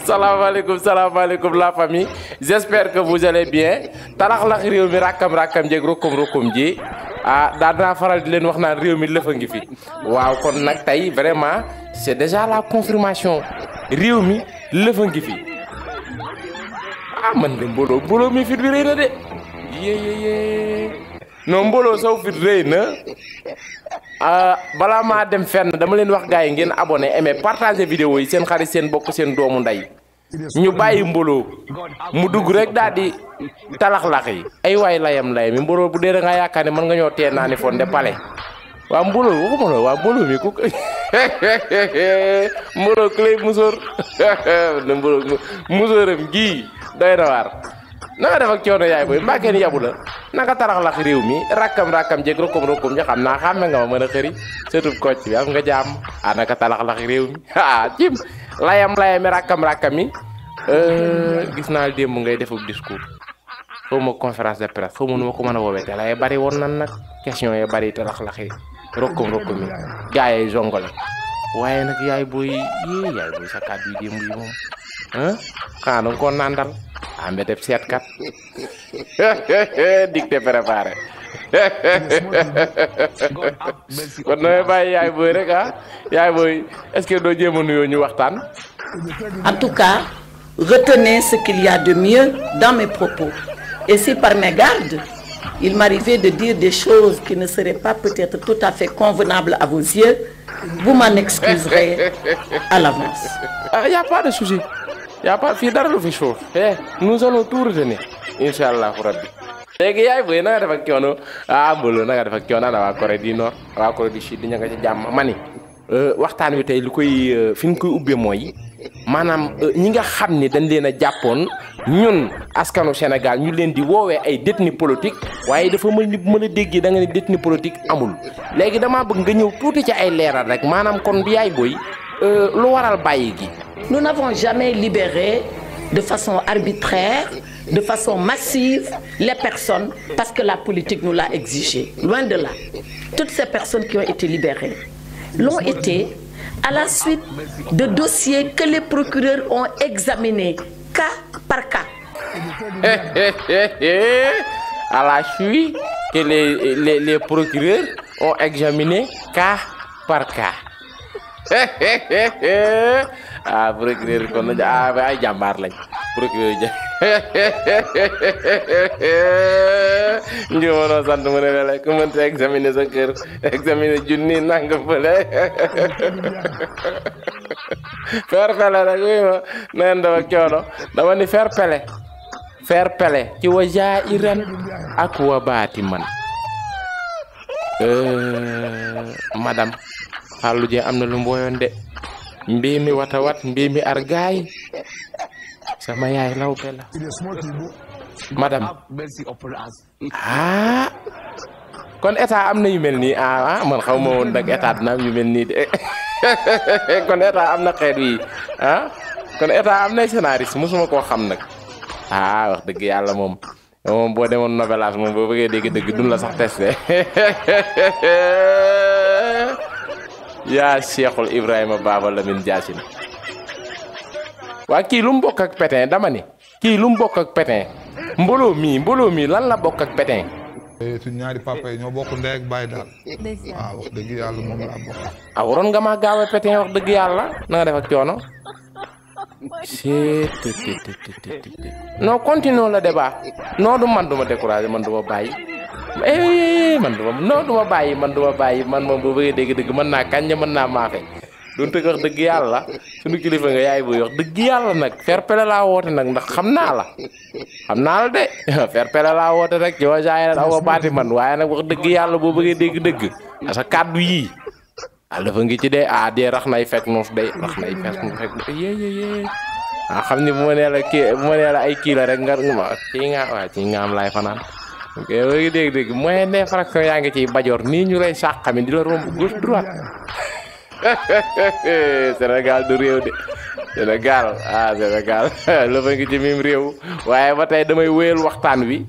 Salam alaikum la famille, j'espère que vous allez bien. Talax réew mi rakam jeeg rokum ji daanaa faral di leen wax naan réew mi lëfa ngi fi waaw kon nag tey vraiment c'est déjà la confirmation réew mi lëfa ngi fi man de mbooloo mi fit bi rëy na de yéyéyé non mbooloo saw fit rëy na balaa maa dem fenn dama leen wax gars yi ngeen abonné aimé partager vidéo yi seen xarit seen bokk seen doomu nday ñu bàyyi mbooloo mu dugg rek daal di talax-lax yi ay waay layam mi mbooloo bu dee da nga yaakaar ne mën nga ñoo tee naa ni fonde pale waa mbooloo waxuma la waa mbooloo mi ku mbooloo ku lay musóor ne mbooloo musóoram gii doy na waar na nga def ak coono yaay booy mbaa kenn yabu la naka tarax-lax réew mi rakkam jeeg rokom ja xam naa xàmme nga ma mën a xëri surtout kocc bi am nga jàmm naka tarax-lax réew mi cim layami rakkam yi gis naa démb ngay defub discours xaw ma conférence de presse xaw ma nu ma ko mën a woowee te lay bari woon nan nag question yi bari tarax-lax yi rokom yi gars yi jongole waaye nag yaay booy sa kàddu yi démb yi moom xanaa danga ko nandal mbeteb seetkat dicté préparé kon nooy bàyyi yaay booy rek yaay booy est-ce que doo jéem a nuyoo ñu waxtaan. En tout cas, retenez ce qu'il y a de mieux dans mes propos. Et si par mégarde, il m'arrivait de dire des choses qui ne seraient pas peut-être tout à fait convenables à vos yeux, vous m'en excuserez à l'avance. Y a pas de souci. Y a pas fii dara lu fi suuf nous allons tout retenir incha allahu rabbi. léegi yaay booy na nga def ak coono mbooloo na nga def ak coono waa Corée du Nord waa Corée du Sud ña nga ci jàmm ma ni waxtaan wi tey lu koy fi ñu koy ubbee mooy maanaam ñi nga xam ni dañ leen a jàppoon ñun askanu Sénégal ñu leen di woowee ay détenu politique waaye dafa mën a déggee da nga ne détenu politique amul léegi damaa bëgg nga ñëw tuuti ci ay leeral rek maanaam kon bi yaay booy lu waral bàyyi gi. Nous n'avons jamais libéré de façon arbitraire, de façon massive, les personnes parce que la politique nous l'a exigé. Loin de là. Toutes ces personnes qui ont été libérées l'ont été à la suite de dossiers que les procureurs ont examinés cas par cas. À la suite que les procureurs ont examiné cas par cas. Procureur kon ay jàmbaar lañ procureur ngi mënoo sant mu ne la ku mënta examiner sa kër examiner junni nanga fële fair play rek wi ma neen dafa coono dama ni fair play ci wa jairan ak wa baati man madame Fallou Dieng am na lu mbooyoon de mbii mi watawat mbii mi argaay sama yaay law bela madame kon état am na yu mel nii man xaw ma woon nag état dina am yu mel nii de kon état am na xeet yi kon état am na scénariste mosuma koo xam nag wax dëgg yàlla moom boo demoon novelas moom boo bëggee dégg dëgg dun la sax testé yaa Cheikhul Ibrahima Baba Lamine Diassine waa kii lu mu bokk ak Pétain dama ni kii lu mu bokk ak Pétain mbooloo mi lan la bokk ak Pétain. suñ ñaari papa yi ñoo bokk ndey ak baay daal. wax dëgg yàlla moom laa bokk. waroon nga maa gaawee Pétain wax dëgg yàlla na nga def ak coono. non continuons le débat non du man duma décourager man duma bàyyi. duma bàyyi man moom boo bëggee dégg mën naa kañ mën naa maafe doon tëgg wax dëgg yàlla suñu kilifa nga yaay buy wax dëgg yàlla nag fair play laa woote nag ndax xam naa la de fair play laa woote rek ci wa jaay awa baati man waaye nag wax dëgg yàlla boo bëggee dégg sa kàddu yii dafa ngi ci dee dee rax nay fekk nuuf day rax nay fekk yéyéyé xam ni bu ma nee la ay kii la rek nga ci nga am laay fanaan ok léegi dégg moyen d'infraction yaa ngi ciy bajoor nii ñu lay sàqami di la romb gauche droite Sénégal du réew de Sénégal la fa ngi ci mim réew waaye ba tey damay wéyal waxtaan wi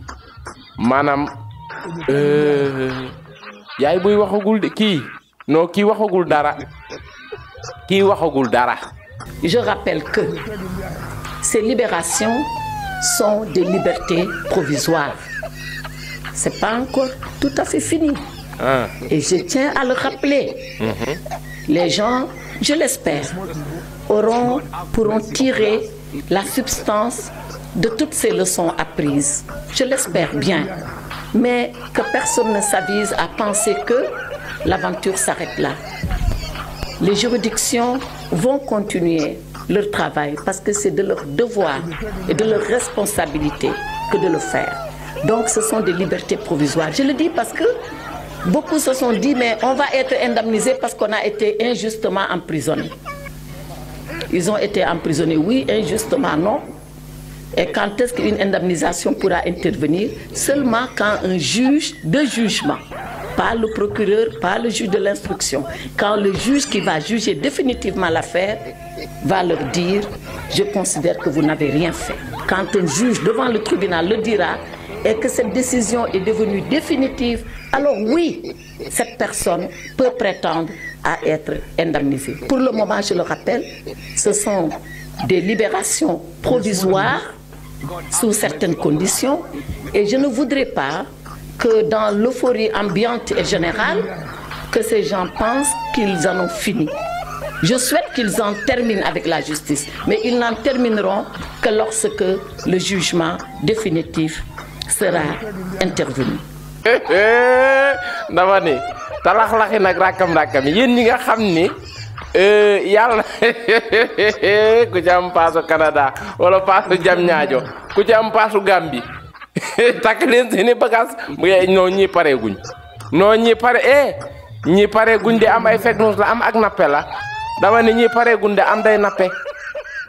maanaam yaay buy waxagul de kii waxagul dara kii waxagul dara. Je rappelle que ces libérations sont des libertés provisoires. C'est pas encore tout à fait fini. Et je tiens à le rappeler. Les gens, je l'espère, pourront tirer la substance de toutes ces leçons apprises. Je l'espère bien. Mais que personne ne s'avise à penser que l'aventure s'arrête là. Les juridictions vont continuer leur travail parce que c'est de leur devoir et de leur responsabilité que de le faire. Donc ce sont des libertés provisoires. Je le dis parce que beaucoup se sont dit mais on va être indemnisé parce qu'on a été injustement emprisonnés. Ils ont été emprisonnés, oui, injustement, non. Et quand est-ce qu'une indemnisation pourra intervenir? Seulement quand un juge de jugement, pas le procureur, pas le juge de l'instruction, quand le juge qui va juger définitivement l'affaire va leur dire « je considère que vous n'avez rien fait ». Quand un juge devant le tribunal le dira et que cette décision est devenue définitive, alors oui, cette personne peut prétendre à être indemnisée. Pour le moment, je le rappelle, ce sont des libérations provisoires sous certaines conditions et je ne voudrais pas que dans l'euphorie ambiante et générale, que ces gens pensent qu'ils en ont fini. Je souhaite qu'ils en terminent avec la justice, mais ils n'en termineront que lorsque le jugement définitif sera intervenu. dama ni talax-laxi nag rakkam yi yéen ñi nga xam ni yàlla ku ci am paasu Canada wala paasu Diamniadio ku ci am paasu Gambie takk leen seeni bagages non ñii pare guñ non ñii pare guñ di am ay fake news la am ak nappe la dama ni ñii pare guñ di am day nappe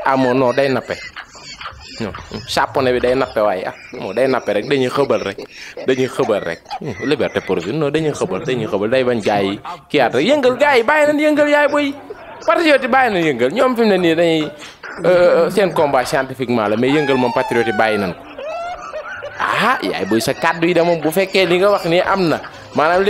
amoo non day nappe non japonais bi day nappe waaye moo day nappe rek dañuy xëbal rek liberté provisoire non dañuy xëbal day bañ gaa yi kii at rek yëngal gaa yi bàyyi nañ yëngal yaay boy patriote yi bàyyi nañ yëngal ñoom fi mu ne nii dañuy seen combat scientifiquement la mais yëngal moom patriote yi bàyyi nañ ko yaay boy sa kàddu yi de moom bu fekkee li nga wax nii am na maanaam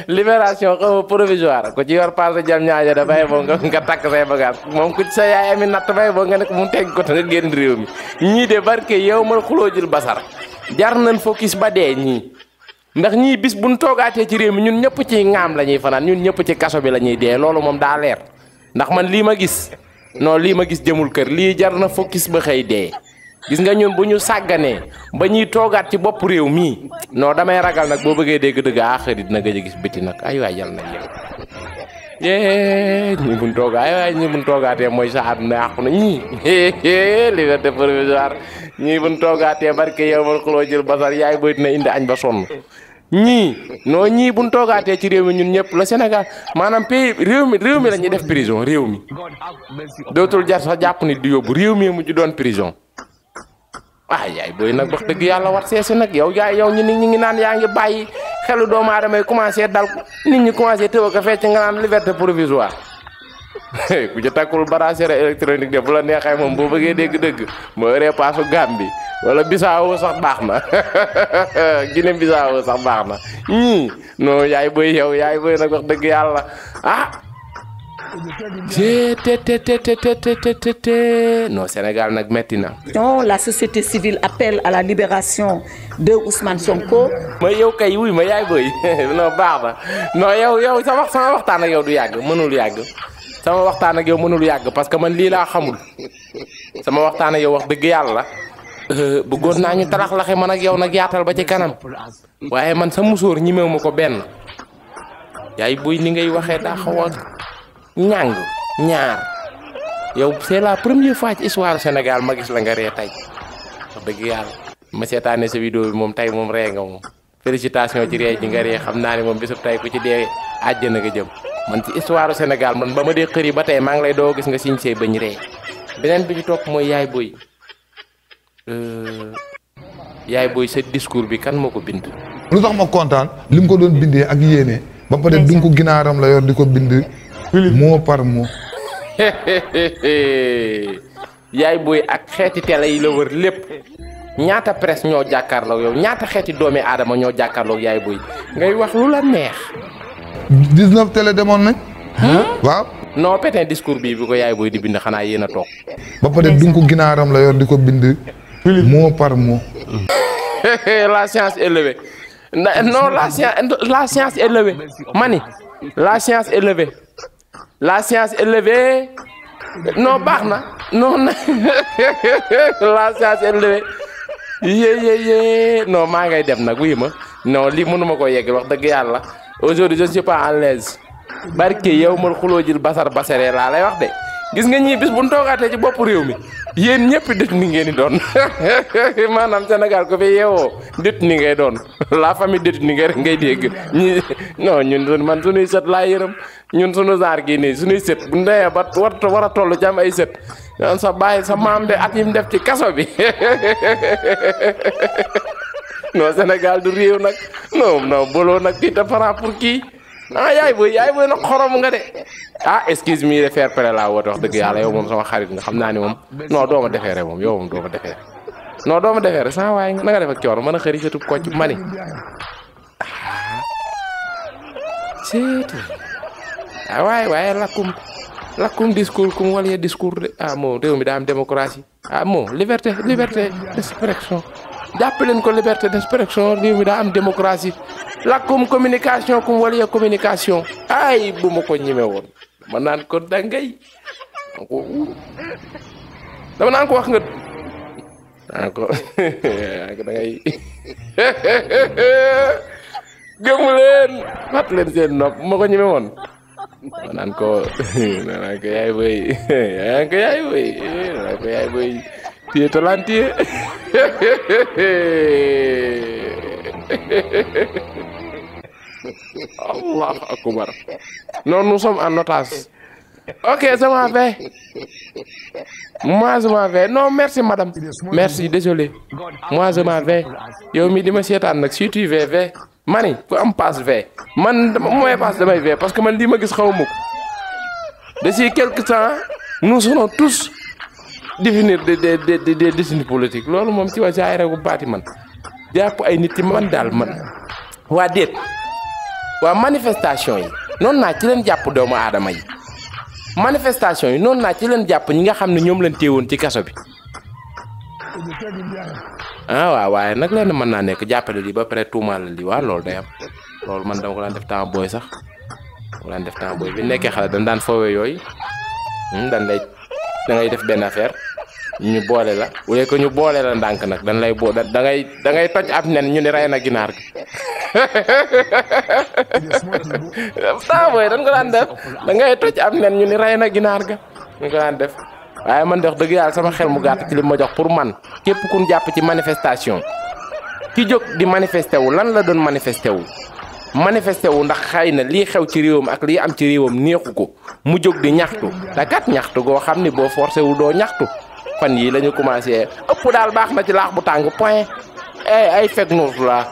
libération xaw provisoire ko ci yor paase Diamniadio dafay boo nga takk say bagage moom ku ci sa yaay ami natt bay boo nga ne ko mu teg ko te nga génn réew mi ñii de barke yow ma xuloo jël basar jar nañ focus ba dee ñii ndax ñii bis buñ toogaatee ci réew mi ñun ñëpp ci ŋaam la ñuy fanaan ñun ñëpp ci kaso bi la ñuy dee loolu moom daa leer ndax man lii ma gis jëmul kër lii jar na focus ba xëy dee gis nga ñun bu ñu sàgganee ba ñuy toogaat ci bopp réew mii non damay ragal nag boo bëggee dégg dëgg xëy dina gëj a gis biti nag ay waay yal na ñi buñ toogaatee mooy sa àdduna yàqu na ñii liberté provisoire ñii buñ toogaatee barke yow man xuloo jël basar yaay boy dina indi añ ba sonn ñii buñ toogaatee ci réew mi ñun ñëpp la Sénégal maanaam pays réew mi la ñuy def prison réew mi dootul jar sax jàpp ni di yóbbu réew mi mujj doon prison yaay booy nag wax dëgg yàlla war seesi nag yow ñu ngi naan yaa ngi bàyyi xelu doomu aadama yi commencé dal nit ñi commencé tëw ko fecc nga naan liberté provisoire ku ci takkul bracelet électronique de bu la neexee moom boo bëggee dégg-dëgg moo yoree paasu Gambie wala Bissau sax baax na Guinée Bissau sax baax na non yaay booy nag wax dëgg yàlla non Sénégal nag metti na. La société civile appelle à la libération de Ousmane Sonko. ma yow kay wuy ma yaay boy non baax na non yow sama waxtaan ak yow du yàgg mënul yàgg sama waxtaan ak yow mënul yàgg parce que man lii laa xamul sama waxtaan ak yow wax dëgg yàlla bëggoon naa ñu talax-laxe man ak yow nag yaatal ba ci kanam waaye man sa musóor ñimew ma ko benn yaay boy ni ngay waxee daa xaw a ñàng ñaar yow c'est la première fois ci histoire Sénégal ma gis la nga ree tey wax dëgg yàlla ma seetaane sa vidéo bi moom tey moom ree nga moom félicitation ci ree ji nga ree xam naa ne moom bisub tey ku ci dee àjjana nga jëm man ci histoire Sénégal man ba ma dee xëri ba tey maa ngi lay doo gis nga siñ see bañ ree beneen bi ci topp mooy yaay boy sa discours bi kan moo ko bind lu tax ma kontaan li mu ko doon bindee ak yéene ba pare du ko ginaaram la yor di ko bind mot par mot yaay booy ak xeeti télé yi la wër lépp ñaata presse ñoo jàkkaarloo yow ñaata xeeti doomi aadama ñoo jàkkaarloo yaay booy ngay wax lu la neex 19 télé demoon nañ waaw non pétin discours bi ko yaay booy di bind xanaa yéen a toog. ba pare dunku ginaaram la yor di ko bind mot par mot. la science est levée non la science est levée mani la science est levée la science est levée non baax na non la science est levée yé non maa ngay dem nag wuyu ma non lii mënuma ko yegg wax dëgg yàlla aujourd'hui je suis pas à l'aise barke yow mal xuloo jël basar basaree laa lay wax de gis nga ñii bis bu ñu toogaatee ci bopp réew mi yéen ñëpp dét ni ngeen di doon maanaam Sénégal ko fi yeewoo dét ni ngay doon la famille dét ni ngay dégg ñi non ñun man suñuy sët laa yërëm ñun suñu genre gi nii suñuy sët bu ndeyee ba war a toll ci am ay sët yoon sa bàyyi sa maam de at yim def ci kaso bi non Sénégal du réew nag non boloo nag kii dafa pour kii ah yaay booy nag xorom nga de ah excuse me de fair play laa woote wax dëgg yàlla yow moom sama xarit nga xam naa ni moom non doo ma defeere moom yow moom doo ma defeere non doo ma defeere sama waaye na nga def ak coor mën a xëri satub kocc mani waaye lakkum discours kum wala discours de ah moo réew mi daa am démocratie ah moo liberté d'expression jàpp leen ko liberté d'expression réew mi daa am démocratie lakkum communication kum wala communication ay bu ma ko ñime woon ma naan ko dangay dama naan ko wax nga naan ko dangay gëmu leen fàtt leen seen nopp ma ko ñime woon ma naan ko yaay boy tu es talentueux Allah akbar. Non, nous sommes en otage. Ok, je m'en vais. Moi, je m'en vais. Non, merci, madame. Merci, désolé. Moi, je m'en vais. Yo, mi dima seetaan nag si tu veux, mani, ku am passe V. Man, mooy passe damay V parce que man li ma gis xaw ma ko. D'ici quelque temps, nous serons tous définir des décennies politiques. Loolu moom ci waa si ay regu baati man. Jàpp ay nit ci man daal man. Waa déet. Waa manifestation yi noonu naa ci leen jàpp doomu aadama yi manifestation yi noonu naa ci leen jàpp ñi nga xam ne ñoom leen téewoon ci kaso bi ah waaw waaye nag leen mën naa nekk jàppale lii ba pare tuumaal lii waa loolu day am loolu man dama ko daan def temps booy sax ko daan def temps booy bi nekkee xale dañ daan foowee yooyu dañ lay da ngay def benn affaire ñu boole la wala ko ñu boole la ndànk nag dañ lay boo da ngay toj ab nen ñu ne rey na ginaar gi temps booy dañ ko daan def da ngay toj ab nen ñu ni rey na ginaar ga ñu ko daan def waaye man de wax dëgg yàlla sama xel mu gàtt ci li ma jox pour man képp ku ñu jàpp ci manifestation ki jóg di manifesté wu lan la doon manifesté wu ndax xëy na lii xew ci réewam ak lii am ci réewam neexu ko mu jóg di ñaxtu te kat ñaxtu goo xam ni boo forcé wu doo ñaxtu fan yii la ñu commencé ëpp daal baax na ci laax bu tàng point ay fake news la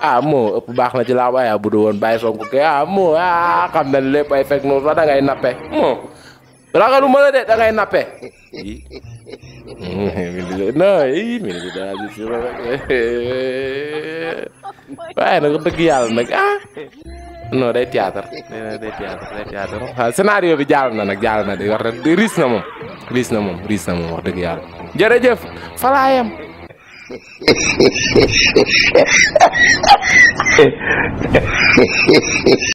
ah moo ëpp baax na ci laax bu bu du woon bàyyi Sonko ke moo xam na lépp ay fake news la da ngay nappe moo ragalu ma la de da ngay nappe waaye nag dëgg yàlla nag non day théâtre scénario bi jàll na nag jàll na di wax rek riis na moom wax dëgg yàlla jërëjëf falaayam